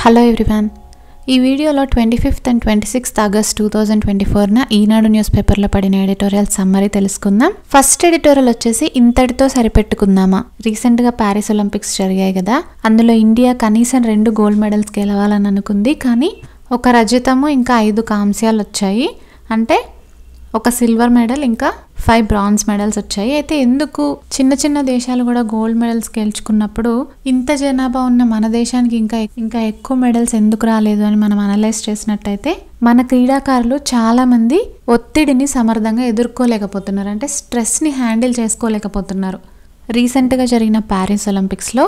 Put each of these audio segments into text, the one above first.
Hello everyone, ఈ వీడియోలో 25th and 26th August 2024న ఈనాడు న్యూస్ పేపర్లో పడిన ఎడిటోరియల్ సమ్మరీ తెలుసుకుందాం. ఫస్ట్ ఎడిటోరియల్ వచ్చేసి ఇంతటితో సరిపెట్టుకుందామా. రీసెంట్గా ప్యారిస్ ఒలింపిక్స్ జరిగాయి కదా, అందులో ఇండియా కనీసం 2 గోల్డ్ మెడల్స్ గెలవాలని అనుకుంది, కానీ 1 రజతము ఇంకా 5 కాంస్యాలు వచ్చాయి. అంటే 1 సిల్వర్ మెడల్ ఇంకా 5 బ్రాంజ్ మెడల్స్ వచ్చాయి. అయితే ఎందుకు చిన్న చిన్న దేశాలు కూడా గోల్డ్ మెడల్స్ గెలుచుకున్నప్పుడు ఇంత జనాభా ఉన్న మన దేశానికి ఇంకా ఎక్కువ మెడల్స్ ఎందుకు రాలేదు అని మనం అనలైజ్ చేసినట్టయితే మన క్రీడాకారులు చాలా మంది ఒత్తిడిని సమర్థంగా ఎదుర్కోలేకపోతున్నారు, అంటే స్ట్రెస్ని హ్యాండిల్ చేసుకోలేకపోతున్నారు. రీసెంట్గా జరిగిన ప్యారిస్ ఒలింపిక్స్లో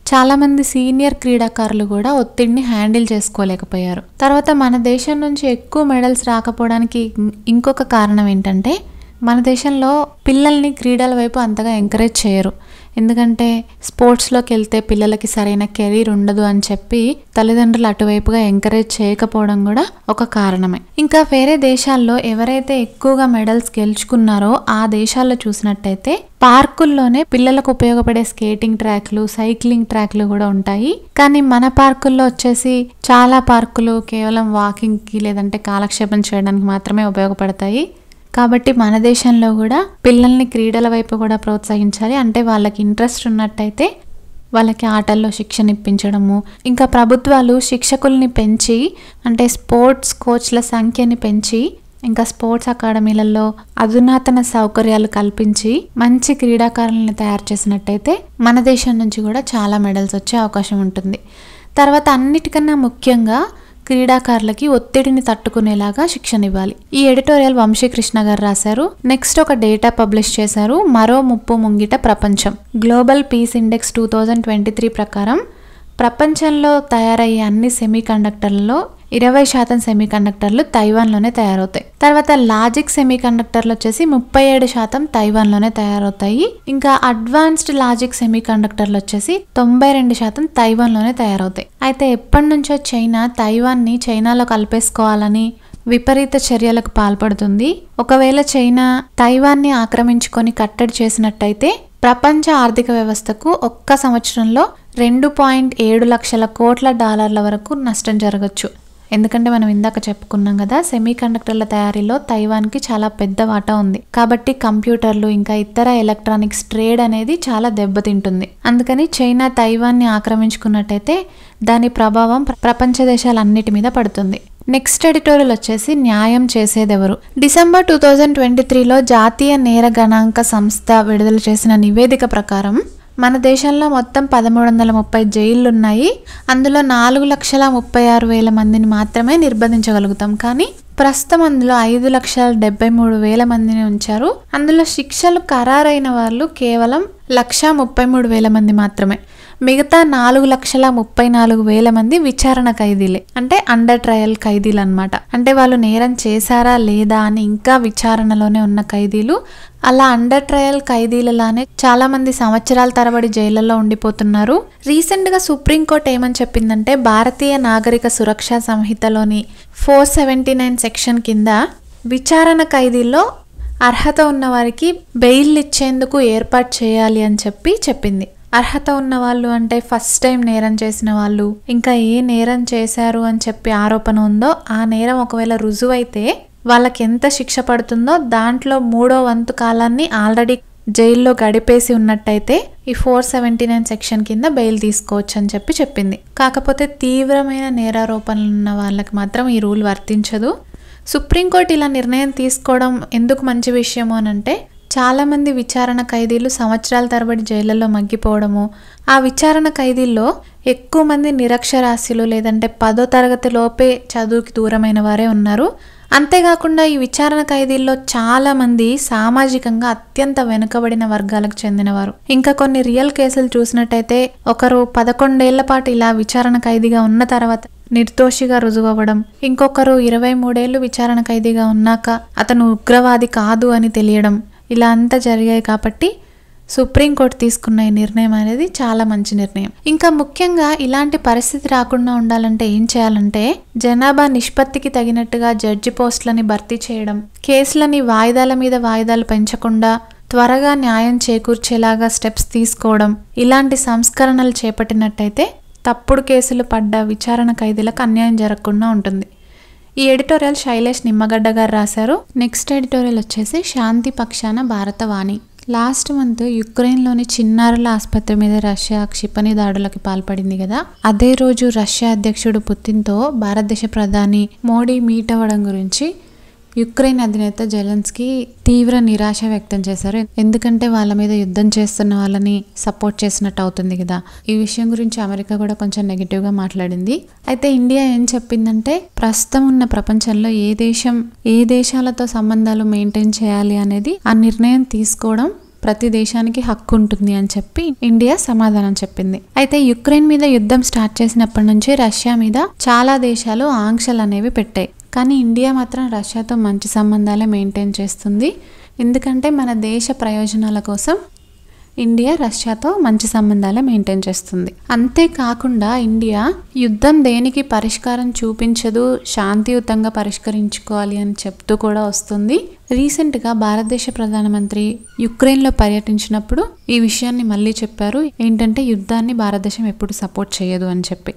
చాలామంది సీనియర్ క్రీడాకారులు కూడా ఒత్తిడిని హ్యాండిల్ చేసుకోలేకపోయారు. తర్వాత మన దేశం నుంచి ఎక్కువ మెడల్స్ రాకపోవడానికి ఇంకొక కారణం ఏంటంటే, మన దేశంలో పిల్లల్ని క్రీడల వైపు అంతగా ఎంకరేజ్ చేయరు. ఎందుకంటే స్పోర్ట్స్లోకి వెళ్తే పిల్లలకి సరైన కెరీర్ ఉండదు అని చెప్పి తల్లిదండ్రులు అటువైపుగా ఎంకరేజ్ చేయకపోవడం కూడా ఒక కారణమే. ఇంకా వేరే దేశాల్లో ఎవరైతే ఎక్కువగా మెడల్స్ గెలుచుకున్నారో ఆ దేశాల్లో చూసినట్టయితే పార్కుల్లోనే పిల్లలకు ఉపయోగపడే స్కేటింగ్ ట్రాక్లు, సైక్లింగ్ ట్రాక్లు కూడా ఉంటాయి. కానీ మన పార్కుల్లో వచ్చేసి చాలా పార్కులు కేవలం వాకింగ్కి లేదంటే కాలక్షేపం చేయడానికి మాత్రమే ఉపయోగపడతాయి. కాబట్టి మన దేశంలో కూడా పిల్లల్ని క్రీడల వైపు కూడా ప్రోత్సహించాలి. అంటే వాళ్ళకి ఇంట్రెస్ట్ ఉన్నట్టయితే వాళ్ళకి ఆటల్లో శిక్షణ ఇప్పించడము, ఇంకా ప్రభుత్వాలు శిక్షకుల్ని పెంచి అంటే స్పోర్ట్స్ కోచ్ల సంఖ్యని పెంచి ఇంకా స్పోర్ట్స్ అకాడమీలలో అధునాతన సౌకర్యాలు కల్పించి మంచి క్రీడాకారులను తయారు చేసినట్టయితే మన దేశం నుంచి కూడా చాలా మెడల్స్ వచ్చే అవకాశం ఉంటుంది. తర్వాత అన్నిటికన్నా ముఖ్యంగా క్రీడాకారులకి ఒత్తిడిని తట్టుకునేలాగా శిక్షణ ఇవ్వాలి. ఈ ఎడిటోరియల్ వంశీకృష్ణ గారు రాశారు. నెక్స్ట్ ఒక డేటా పబ్లిష్ చేశారు. మరో ముప్పు ముంగిట ప్రపంచం. గ్లోబల్ పీస్ ఇండెక్స్ 2023 ప్రకారం ప్రపంచంలో తయారయ్యే అన్ని సెమీకండక్టర్లలో 20% సెమీకండక్టర్లు తైవాన్లోనే తయారవుతాయి. తర్వాత లాజిక్ సెమీకండక్టర్లు వచ్చేసి 37% తైవాన్లోనే తయారవుతాయి. ఇంకా అడ్వాన్స్డ్ లాజిక్ సెమీకండక్టర్లు వచ్చేసి 92% తైవాన్లోనే తయారవుతాయి. అయితే ఎప్పటి నుంచో చైనాలో కలిపేసుకోవాలని విపరీత చర్యలకు పాల్పడుతుంది. ఒకవేళ చైనా తైవాన్ని ఆక్రమించుకొని కట్టడి చేసినట్టయితే ప్రపంచ ఆర్థిక వ్యవస్థకు ఒక్క సంవత్సరంలో $2.7 లక్షల కోట్ల వరకు నష్టం జరగచ్చు. ఎందుకంటే మనం ఇందాక చెప్పుకున్నాం కదా, సెమీకండక్టర్ల తయారీలో తైవాన్కి చాలా పెద్ద వాటా ఉంది. కాబట్టి కంప్యూటర్లు ఇంకా ఇతర ఎలక్ట్రానిక్స్ ట్రేడ్ అనేది చాలా దెబ్బతింటుంది. అందుకని చైనా తైవాన్ని ఆక్రమించుకున్నట్టయితే దాని ప్రభావం ప్రపంచ దేశాలన్నిటి మీద పడుతుంది. నెక్స్ట్ ఎడిటోరియల్ వచ్చేసి న్యాయం చేసేదెవరు. డిసెంబర్ 2023లో జాతీయ నేర గణాంక సంస్థ విడుదల చేసిన నివేదిక ప్రకారం మన దేశంలో మొత్తం 1330 జైళ్లు ఉన్నాయి. అందులో 4,36,000 మందిని మాత్రమే నిర్బంధించగలుగుతాం. కానీ ప్రస్తుతం అందులో 5,73,000 మందిని ఉంచారు. అందులో శిక్షలు ఖరారైన వాళ్ళు కేవలం 1,33,000 మంది మాత్రమే. మిగతా 4,34,000 మంది విచారణ ఖైదీలే, అంటే అండర్ ట్రయల్ ఖైదీలు అన్నమాట. అంటే వాళ్ళు నేరం చేశారా లేదా అని ఇంకా విచారణలోనే ఉన్న ఖైదీలు. అలా అండర్ ట్రయల్ ఖైదీలలానే చాలా మంది సంవత్సరాల తరబడి జైళ్లలో ఉండిపోతున్నారు. రీసెంట్ గా సుప్రీంకోర్టు ఏమని చెప్పిందంటే, భారతీయ నాగరిక సురక్షా సంహితలోని 479 సెక్షన్ కింద విచారణ ఖైదీల్లో అర్హత ఉన్న వారికి బెయిల్ ఇచ్చేందుకు ఏర్పాటు చేయాలి అని చెప్పింది. అర్హత ఉన్న వాళ్ళు అంటే ఫస్ట్ టైం నేరం చేసిన వాళ్ళు, ఇంకా ఏ నేరం చేశారు అని చెప్పి ఆరోపణ ఉందో ఆ నేరం ఒకవేళ రుజువైతే వాళ్ళకి ఎంత శిక్ష పడుతుందో దాంట్లో 3వ వంతు కాలాన్ని ఆల్రెడీ జైల్లో గడిపేసి ఉన్నట్టయితే ఈ 479 సెక్షన్ కింద బెయిల్ తీసుకోవచ్చు అని చెప్పింది. కాకపోతే తీవ్రమైన నేరారోపణలు ఉన్న వాళ్ళకి మాత్రం ఈ రూల్ వర్తించదు. సుప్రీంకోర్టు ఇలా నిర్ణయం తీసుకోవడం ఎందుకు మంచి విషయము అనంటే, చాలామంది విచారణ ఖైదీలు సంవత్సరాల తరబడి జైళ్లలో మగ్గిపోవడము, ఆ విచారణ ఖైదీల్లో ఎక్కువ మంది నిరక్షరాస్యులు లేదంటే 10వ తరగతి లోపే చదువుకి దూరమైన వారే ఉన్నారు. అంతేకాకుండా ఈ విచారణ ఖైదీల్లో చాలా మంది సామాజికంగా అత్యంత వెనుకబడిన వర్గాలకు చెందినవారు. ఇంకా కొన్ని రియల్ కేసులు చూసినట్టయితే ఒకరు 11 ఏళ్ల పాటు ఇలా విచారణ ఖైదీగా ఉన్న తర్వాత నిర్దోషిగా రుజువవ్వడం, ఇంకొకరు 23 ఏళ్ళు విచారణ ఖైదీగా ఉన్నాక అతను ఉగ్రవాది కాదు అని తెలియడం, ఇలా అంతా జరిగాయి. కాబట్టి సుప్రీంకోర్టు తీసుకున్న ఈ నిర్ణయం అనేది చాలా మంచి నిర్ణయం. ఇంకా ముఖ్యంగా ఇలాంటి పరిస్థితి రాకుండా ఉండాలంటే ఏం చేయాలంటే, జనాభా నిష్పత్తికి తగినట్టుగా జడ్జి పోస్టులని భర్తీ చేయడం, కేసులని వాయిదాల మీద వాయిదాలు పెంచకుండా త్వరగా న్యాయం చేకూర్చేలాగా స్టెప్స్ తీసుకోవడం, ఇలాంటి సంస్కరణలు చేపట్టినట్టయితే తప్పుడు కేసులు పడ్డ విచారణ ఖైదీలకు అన్యాయం జరగకుండా ఉంటుంది. ఈ ఎడిటోరియల్ శైలేష్ నిమ్మగడ్డ గారు రాశారు. నెక్స్ట్ ఎడిటోరియల్ వచ్చేసి శాంతి పక్షాన భారతవాణి. లాస్ట్ మంత్ యుక్రెయిన్లోని చిన్నారుల ఆసుపత్రి మీద రష్యా క్షిపణి దాడులకు పాల్పడింది కదా. అదే రోజు రష్యా అధ్యక్షుడు పుతిన్తో భారతదేశ ప్రధాని మోడీ మీట్ అవ్వడం గురించి యుక్రెయిన్ అధినేత జెలెన్స్కీ తీవ్ర నిరాశ వ్యక్తం చేశారు. ఎందుకంటే వాళ్ళ మీద యుద్ధం చేస్తున్న వాళ్ళని సపోర్ట్ చేసినట్టు అవుతుంది కదా. ఈ విషయం గురించి అమెరికా కూడా కొంచెం నెగిటివ్గా మాట్లాడింది. అయితే ఇండియా ఏం చెప్పిందంటే ప్రస్తుతం ఉన్న ప్రపంచంలో ఏ దేశాలతో సంబంధాలు మెయింటైన్ చేయాలి అనేది ఆ నిర్ణయం తీసుకోవడం ప్రతి దేశానికి హక్కు ఉంటుంది అని చెప్పి ఇండియా సమాధానం చెప్పింది. అయితే యుక్రెయిన్ మీద యుద్ధం స్టార్ట్ చేసినప్పటి నుంచి రష్యా మీద చాలా దేశాలు ఆంక్షలు అనేవి పెట్టాయి. కానీ ఇండియా మాత్రం రష్యాతో మంచి సంబంధాలే మెయింటైన్ చేస్తుంది. ఎందుకంటే మన దేశ ప్రయోజనాల కోసం ఇండియా రష్యాతో మంచి సంబంధాలే మెయింటైన్ చేస్తుంది. అంతేకాకుండా ఇండియా యుద్ధం దేనికి పరిష్కారం చూపించదు, శాంతియుతంగా పరిష్కరించుకోవాలి అని చెప్తూ కూడా వస్తుంది. రీసెంట్గా భారతదేశ ప్రధానమంత్రి యుక్రెయిన్లో పర్యటించినప్పుడు ఈ విషయాన్ని మళ్ళీ చెప్పారు. ఏంటంటే యుద్ధాన్ని భారతదేశం ఎప్పుడు సపోర్ట్ చేయదు అని చెప్పి.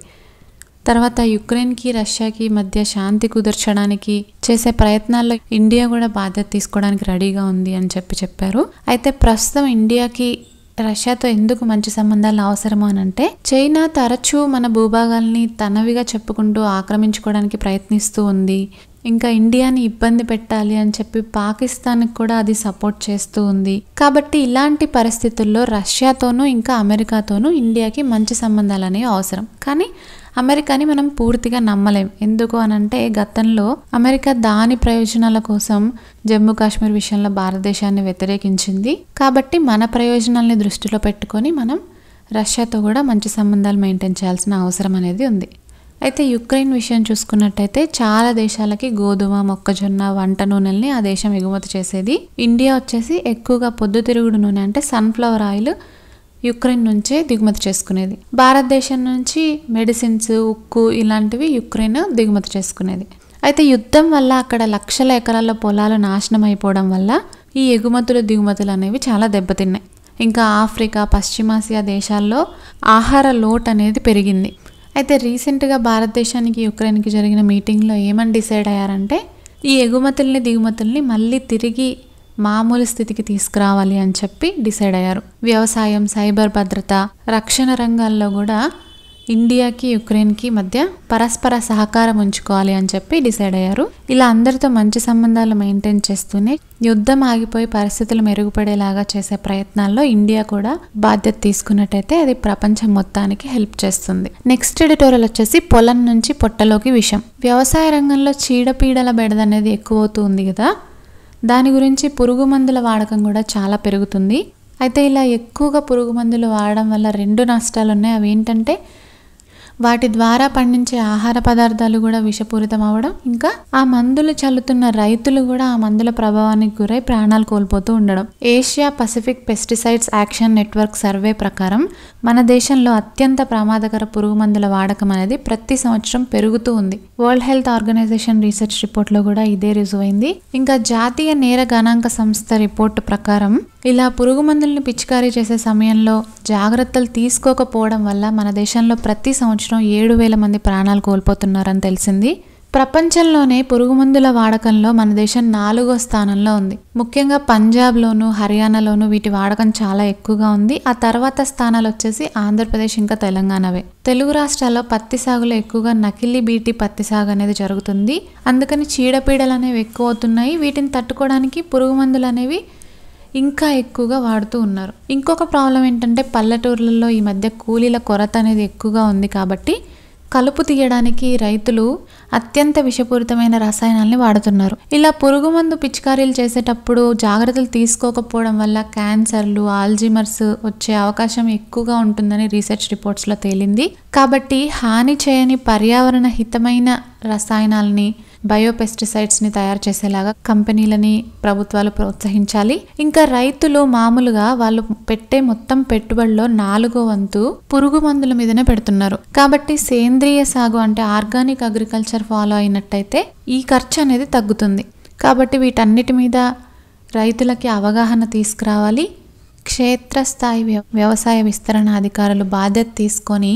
తర్వాత యుక్రెయిన్కి రష్యాకి మధ్య శాంతి కుదర్చడానికి చేసే ప్రయత్నాల్లో ఇండియా కూడా బాధ్యత తీసుకోవడానికి రెడీగా ఉంది అని చెప్పారు. అయితే ప్రస్తుతం ఇండియాకి రష్యాతో ఎందుకు మంచి సంబంధాలు అవసరమో అని అంటే చైనా తరచూ మన భూభాగాల్ని తనవిగా చెప్పుకుంటూ ఆక్రమించుకోవడానికి ప్రయత్నిస్తూ ఉంది. ఇంకా ఇండియాని ఇబ్బంది పెట్టాలి అని చెప్పి పాకిస్తాన్కి కూడా అది సపోర్ట్ చేస్తూ ఉంది. కాబట్టి ఇలాంటి పరిస్థితుల్లో రష్యాతోనూ ఇంకా అమెరికాతోనూ ఇండియాకి మంచి సంబంధాలు అనేవి అవసరం. కానీ అమెరికాని మనం పూర్తిగా నమ్మలేం. ఎందుకు అనంటే గతంలో అమెరికా దాని ప్రయోజనాల కోసం జమ్మూ కాశ్మీర్ విషయంలో భారతదేశాన్ని వ్యతిరేకించింది. కాబట్టి మన ప్రయోజనాల్ని దృష్టిలో పెట్టుకొని మనం రష్యాతో కూడా మంచి సంబంధాలు మెయింటైన్ చేయాల్సిన అవసరం అనేది ఉంది. అయితే యుక్రెయిన్ విషయం చూసుకున్నట్టయితే చాలా దేశాలకి గోధుమ, మొక్కజొన్న, వంట నూనెల్ని ఆ దేశం ఎగుమతి చేసేది. ఇండియా వచ్చేసి ఎక్కువగా పొద్దుతిరుగుడు నూనె అంటే సన్ఫ్లవర్ ఆయిల్ యుక్రెయిన్ నుంచే దిగుమతి చేసుకునేది. భారతదేశం నుంచి మెడిసిన్స్, ఉక్కు ఇలాంటివి యుక్రెయిన్ దిగుమతి చేసుకునేది. అయితే యుద్ధం వల్ల అక్కడ లక్షల ఎకరాల పొలాలు నాశనం అయిపోవడం వల్ల ఈ దిగుమతులు అనేవి చాలా దెబ్బతిన్నాయి. ఇంకా ఆఫ్రికా, పశ్చిమాసియా దేశాల్లో ఆహార లోటు అనేది పెరిగింది. అయితే రీసెంట్గా భారతదేశానికి యుక్రెయిన్కి జరిగిన మీటింగ్లో ఏమని డిసైడ్ అయ్యారంటే ఈ దిగుమతుల్ని మళ్ళీ తిరిగి మామూలు స్థితికి తీసుకురావాలి అని చెప్పి డిసైడ్ అయ్యారు. వ్యవసాయం, సైబర్ భద్రత, రక్షణ రంగాల్లో కూడా ఇండియాకి యుక్రెయిన్కి మధ్య పరస్పర సహకారం ఉంచుకోవాలి అని చెప్పి డిసైడ్ అయ్యారు. ఇలా అందరితో మంచి సంబంధాలు మెయింటైన్ చేస్తూనే యుద్ధం ఆగిపోయి పరిస్థితులు మెరుగుపడేలాగా చేసే ప్రయత్నాల్లో ఇండియా కూడా బాధ్యత తీసుకున్నట్టయితే అది ప్రపంచం మొత్తానికి హెల్ప్ చేస్తుంది. నెక్స్ట్ ఎడిటోరియల్ వచ్చేసి పొలం నుంచి పొట్టలోకి విషం. వ్యవసాయ రంగంలో చీడపీడల బెడద అనేది ఎక్కువ అవుతూ ఉంది కదా. దాని గురించి పురుగు మందుల వాడకం కూడా చాలా పెరుగుతుంది. అయితే ఇలా ఎక్కువగా పురుగు మందులు వాడడం వల్ల 2 నష్టాలు ఉన్నాయి. అవి ఏంటంటే వాటి ద్వారా పండించే ఆహార పదార్థాలు కూడా విషపూరితం అవ్వడం, ఇంకా ఆ మందులు చల్లుతున్న రైతులు కూడా ఆ మందుల ప్రభావానికి గురై ప్రాణాలు కోల్పోతూ ఉండడం. Asia Pacific pesticides action network survey ప్రకారం మన దేశంలో అత్యంత ప్రమాదకర పురుగు మందుల వాడకం అనేది ప్రతి సంవత్సరం పెరుగుతూ ఉంది. వరల్డ్ హెల్త్ ఆర్గనైజేషన్ రీసెర్చ్ రిపోర్ట్లో కూడా ఇదే రుజువైంది. ఇంకా జాతీయ నేర గణాంక సంస్థ రిపోర్టు ప్రకారం ఇలా పురుగు మందులను పిచికారీ చేసే సమయంలో జాగ్రత్తలు తీసుకోకపోవడం వల్ల మన దేశంలో ప్రతి సంవత్సరం 7,000 మంది ప్రాణాలు కోల్పోతున్నారని తెలిసింది. ప్రపంచంలోనే పురుగు మందుల వాడకంలో మన దేశం 4వ స్థానంలో ఉంది. ముఖ్యంగా పంజాబ్లోను, హర్యానాలోను వీటి వాడకం చాలా ఎక్కువగా ఉంది. ఆ తర్వాత స్థానాలు వచ్చేసి ఆంధ్రప్రదేశ్ ఇంకా తెలంగాణవే. తెలుగు రాష్ట్రాల్లో పత్తి సాగులో ఎక్కువగా నకిలీ బీటీ పత్తి సాగు అనేది జరుగుతుంది. అందుకని చీడపీడలు అనేవి ఎక్కువ అవుతున్నాయి. వీటిని తట్టుకోవడానికి పురుగు మందులు అనేవి ఇంకా ఎక్కువగా వాడుతూ ఉన్నారు. ఇంకొక ప్రాబ్లం ఏంటంటే పల్లెటూర్లలో ఈ మధ్య కూలీల కొరత అనేది ఎక్కువగా ఉంది. కాబట్టి కలుపు తీయడానికి రైతులు అత్యంత విషపూరితమైన రసాయనాల్ని వాడుతున్నారు. ఇలా పురుగు మందు పిచికారీలు చేసేటప్పుడు జాగ్రత్తలు తీసుకోకపోవడం వల్ల క్యాన్సర్లు, ఆల్జీమర్స్ వచ్చే అవకాశం ఎక్కువగా ఉంటుందని రీసెర్చ్ రిపోర్ట్స్లో తేలింది. కాబట్టి హాని చేయని పర్యావరణ హితమైన రసాయనాలని, బయోపెస్టిసైడ్స్ని తయారు చేసేలాగా కంపెనీలని ప్రభుత్వాలు ప్రోత్సహించాలి. ఇంకా రైతులు మామూలుగా వాళ్ళు పెట్టే మొత్తం పెట్టుబడిలో 4వ వంతు పురుగు మందుల మీదనే పెడుతున్నారు. కాబట్టి సేంద్రియ సాగు అంటే ఆర్గానిక్ అగ్రికల్చర్ ఫాలో అయినట్టయితే ఈ ఖర్చు అనేది తగ్గుతుంది. కాబట్టి వీటన్నిటి మీద రైతులకి అవగాహన తీసుకురావాలి. క్షేత్రస్థాయి వ్యవసాయ విస్తరణ అధికారులు బాధ్యత తీసుకొని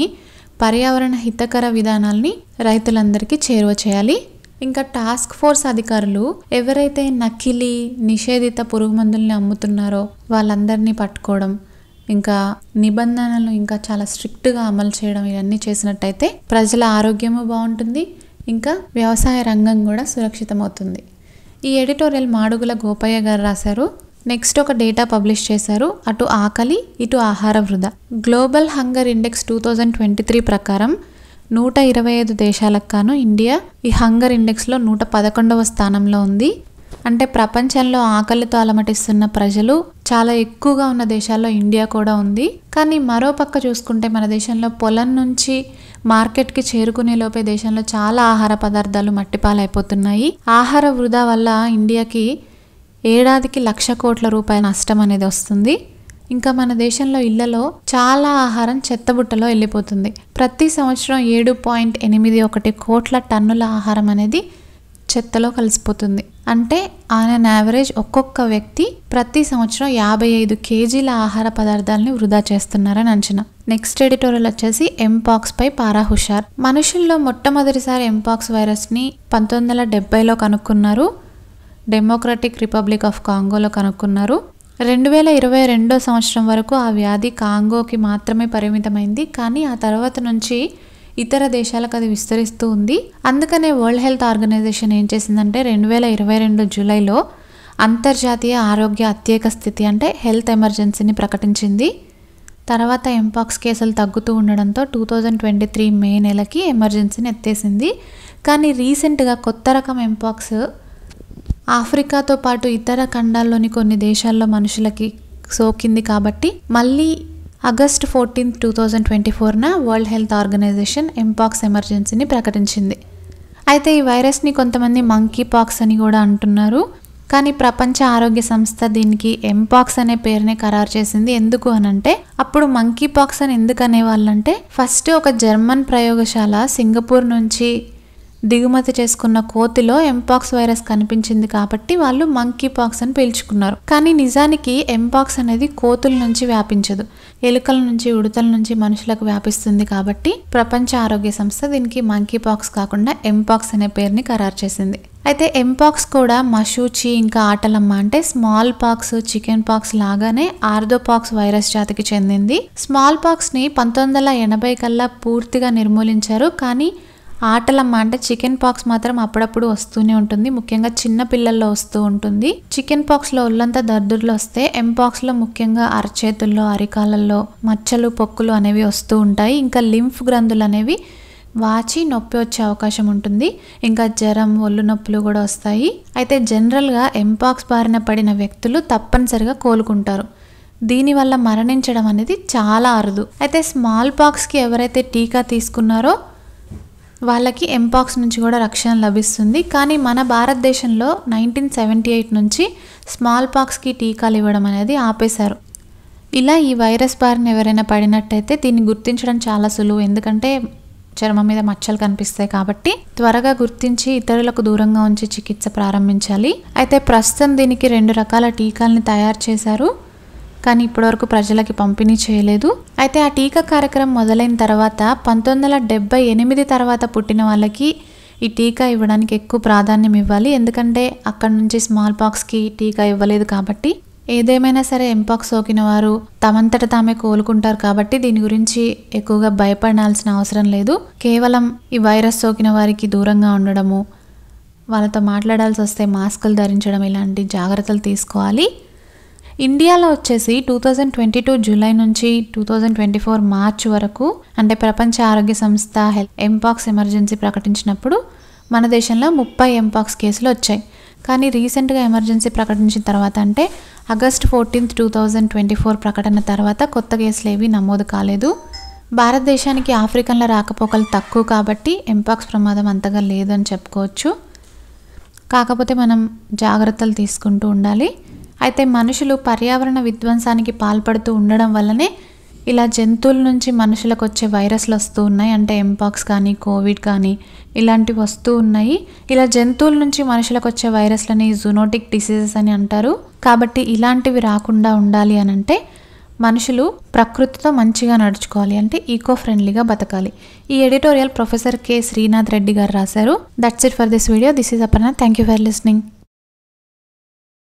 పర్యావరణ హితకర విధానాల్ని రైతులందరికీ చేరువ చేయాలి. ఇంకా టాస్క్ ఫోర్స్ అధికారులు ఎవరైతే నకిలీ నిషేధిత పురుగు మందుల్ని అమ్ముతున్నారో వాళ్ళందరినీ పట్టుకోవడం, ఇంకా నిబంధనలు ఇంకా చాలా స్ట్రిక్ట్గా అమలు చేయడం, ఇవన్నీ చేసినట్టయితే ప్రజల ఆరోగ్యము బాగుంటుంది, ఇంకా వ్యవసాయ రంగం కూడా సురక్షితమవుతుంది. ఈ ఎడిటోరియల్ మాడుగుల గోపయ్య గారు రాశారు. నెక్స్ట్ ఒక డేటా పబ్లిష్ చేశారు. అటు ఆకలి ఇటు ఆహార వృధా. గ్లోబల్ హంగర్ ఇండెక్స్ 2023 ప్రకారం 125 దేశాలకు గాను ఇండియా ఈ హంగర్ ఇండెక్స్లో 111వ స్థానంలో ఉంది. అంటే ప్రపంచంలో ఆకలితో అలమటిస్తున్న ప్రజలు చాలా ఎక్కువగా ఉన్న దేశాల్లో ఇండియా కూడా ఉంది. కానీ మరో పక్క చూసుకుంటే మన దేశంలో పొలం నుంచి మార్కెట్కి చేరుకునే లోపే దేశంలో చాలా ఆహార పదార్థాలు మట్టిపాలైపోతున్నాయి. ఆహార వృధా వల్ల ఇండియాకి ఏడాదికి 1,00,000 కోట్ల రూపాయల నష్టం అనేది వస్తుంది. ఇంకా మన దేశంలో ఇళ్లలో చాలా ఆహారం చెత్తబుట్టలో వెళ్ళిపోతుంది. ప్రతి సంవత్సరం 7.81 కోట్ల టన్నుల ఆహారం అనేది చెత్తలో కలిసిపోతుంది. అంటే ఆన్ అన్ యావరేజ్ ఒక్కొక్క వ్యక్తి ప్రతి సంవత్సరం 55 కేజీల ఆహార పదార్థాలని వృధా చేస్తున్నారని అంచనా. నెక్స్ట్ ఎడిటోరియల్ వచ్చేసి ఎంపాక్స్ పై పారా హుషార్. మనుషుల్లో మొట్టమొదటిసారి ఎంపాక్స్ వైరస్ని 1970లో కనుక్కున్నారు. డెమోక్రటిక్ రిపబ్లిక్ ఆఫ్ కాంగోలో కనుక్కున్నారు. 2022 సంవత్సరం వరకు ఆ వ్యాధి కాంగోకి మాత్రమే పరిమితమైంది. కానీ ఆ తర్వాత నుంచి ఇతర దేశాలకు అది విస్తరిస్తూ ఉంది. అందుకనే వరల్డ్ హెల్త్ ఆర్గనైజేషన్ ఏం చేసిందంటే 2022 జూలైలో అంతర్జాతీయ ఆరోగ్య అత్యేక స్థితి అంటే హెల్త్ ఎమర్జెన్సీని ప్రకటించింది. తర్వాత ఎంపాక్స్ కేసులు తగ్గుతూ ఉండడంతో 2023 మే నెలకి ఎమర్జెన్సీని ఎత్తేసింది. కానీ రీసెంట్గా కొత్త రకం ఎంపాక్స్ ఆఫ్రికాతో పాటు ఇతర ఖండాల్లోని కొన్ని దేశాల్లో మనుషులకి సోకింది. కాబట్టి మళ్ళీ ఆగస్ట్ 14, 2024న వరల్డ్ హెల్త్ ఆర్గనైజేషన్ ఎంపాక్స్ ఎమర్జెన్సీని ప్రకటించింది. అయితే ఈ వైరస్ని కొంతమంది మంకీ పాక్స్ అని కూడా అంటున్నారు. కానీ ప్రపంచ ఆరోగ్య సంస్థ దీనికి ఎంపాక్స్ అనే పేరునే ఖరారు చేసింది. ఎందుకు అనంటే అప్పుడు మంకీ పాక్స్ అని ఎందుకు అనేవాళ్ళంటే ఫస్ట్ ఒక జర్మన్ ప్రయోగశాల సింగపూర్ నుంచి దిగుమతి చేసుకున్న కోతిలో ఎంపాక్స్ వైరస్ కనిపించింది కాబట్టి వాళ్ళు మంకీ పాక్స్ అని పిలుచుకున్నారు. కానీ నిజానికి ఎంపాక్స్ అనేది కోతుల నుంచి వ్యాపించదు, ఎలుకల నుంచి ఉడతల నుంచి మనుషులకు వ్యాపిస్తుంది. కాబట్టి ప్రపంచ ఆరోగ్య సంస్థ దీనికి మంకీ పాక్స్ కాకుండా ఎంపాక్స్ అనే పేరుని ఖరారు చేసింది. అయితే ఎంపాక్స్ కూడా మషూచి ఇంకా ఆటలమ్మ అంటే స్మాల్ పాక్స్, చికెన్ పాక్స్ లాగానే ఆర్థోపాక్స్ వైరస్ జాతికి చెందింది. స్మాల్ పాక్స్ని 1980 కల్లా పూర్తిగా నిర్మూలించారు. కానీ ఆటలమ్మ అంటే చికెన్ పాక్స్ మాత్రం అప్పుడప్పుడు వస్తూనే ఉంటుంది, ముఖ్యంగా చిన్న పిల్లల్లో వస్తూ ఉంటుంది. చికెన్ పాక్స్లో ఒళ్ళంతా దద్దుర్లు వస్తే ఎంపాక్స్లో ముఖ్యంగా అరచేతుల్లో, అరికాలల్లో మచ్చలు, పొక్కులు అనేవి వస్తూ ఉంటాయి. ఇంకా లింఫ్ గ్రంథులు అనేవి వాచి నొప్పి వచ్చే అవకాశం ఉంటుంది. ఇంకా జ్వరం, ఒళ్ళు నొప్పులు కూడా వస్తాయి. అయితే జనరల్గా ఎంపాక్స్ బారిన పడిన వ్యక్తులు తప్పనిసరిగా కోలుకుంటారు. దీనివల్ల మరణించడం అనేది చాలా అరుదు. అయితే స్మాల్ పాక్స్కి ఎవరైతే టీకా తీసుకున్నారో వాళ్ళకి ఎంపాక్స్ నుంచి కూడా రక్షణ లభిస్తుంది. కానీ మన భారతదేశంలో 1978 నుంచి స్మాల్ పాక్స్కి టీకాలు ఇవ్వడం అనేది ఆపేశారు. ఇలా ఈ వైరస్ బారిన ఎవరైనా పడినట్టయితే దీన్ని గుర్తించడం చాలా సులువు. ఎందుకంటే చర్మం మీద మచ్చలు కనిపిస్తాయి కాబట్టి త్వరగా గుర్తించి ఇతరులకు దూరంగా ఉంచి చికిత్స ప్రారంభించాలి. అయితే ప్రస్తుతం దీనికి 2 రకాల టీకాలని తయారు చేశారు. కానీ ఇప్పటివరకు ప్రజలకి పంపిణీ చేయలేదు. అయితే ఆ టీకా కార్యక్రమం మొదలైన తర్వాత 1978 తర్వాత పుట్టిన వాళ్ళకి ఈ టీకా ఇవ్వడానికి ఎక్కువ ప్రాధాన్యం ఇవ్వాలి. ఎందుకంటే అక్కడ నుంచి స్మాల్ పాక్స్కి టీకా ఇవ్వలేదు కాబట్టి ఏదేమైనా సరే ఎంపాక్స్ సోకిన వారు తమంతట తామే కోలుకుంటారు. కాబట్టి దీని గురించి ఎక్కువగా భయపడాల్సిన అవసరం లేదు. కేవలం ఈ వైరస్ సోకిన వారికి దూరంగా ఉండడము, వాళ్ళతో మాట్లాడాల్సి వస్తే మాస్కులు ధరించడం ఇలాంటి జాగ్రత్తలు తీసుకోవాలి. ఇండియాలో వచ్చేసి 2022 జూలై నుంచి 2024 మార్చి వరకు అంటే ప్రపంచ ఆరోగ్య సంస్థ ఎంపాక్స్ ఎమర్జెన్సీ ప్రకటించినప్పుడు మన దేశంలో 30 ఎంపాక్స్ కేసులు వచ్చాయి. కానీ రీసెంట్గా ఎమర్జెన్సీ ప్రకటించిన తర్వాత అంటే ఆగస్ట్ 14, 2024 ప్రకటన తర్వాత కొత్త కేసులు ఏవి నమోదు కాలేదు. భారతదేశానికి ఆఫ్రికన్ల రాకపోకలు తక్కువ కాబట్టి ఎంపాక్స్ ప్రమాదం అంతగా లేదని చెప్పుకోవచ్చు. కాకపోతే మనం జాగ్రత్తలు తీసుకుంటూ ఉండాలి. అయితే మనుషులు పర్యావరణ విధ్వంసానికి పాల్పడుతూ ఉండడం వల్లనే ఇలా జంతువుల నుంచి మనుషులకు వచ్చే వైరస్లు వస్తూ ఉన్నాయి. అంటే ఎంపాక్స్ కానీ కోవిడ్ కానీ ఇలాంటివి వస్తూ ఉన్నాయి. ఇలా జంతువుల నుంచి మనుషులకు వచ్చే వైరస్లని జూనోటిక్ డిసీజెస్ అని అంటారు. కాబట్టి ఇలాంటివి రాకుండా ఉండాలి అని అంటే మనుషులు ప్రకృతితో మంచిగా నడుచుకోవాలి, అంటే ఈకో ఫ్రెండ్లీగా బతకాలి. ఈ editorial professor K Srinath Reddy గారు రాశారు. That's it for this video. This is Aparna. Thank you for listening.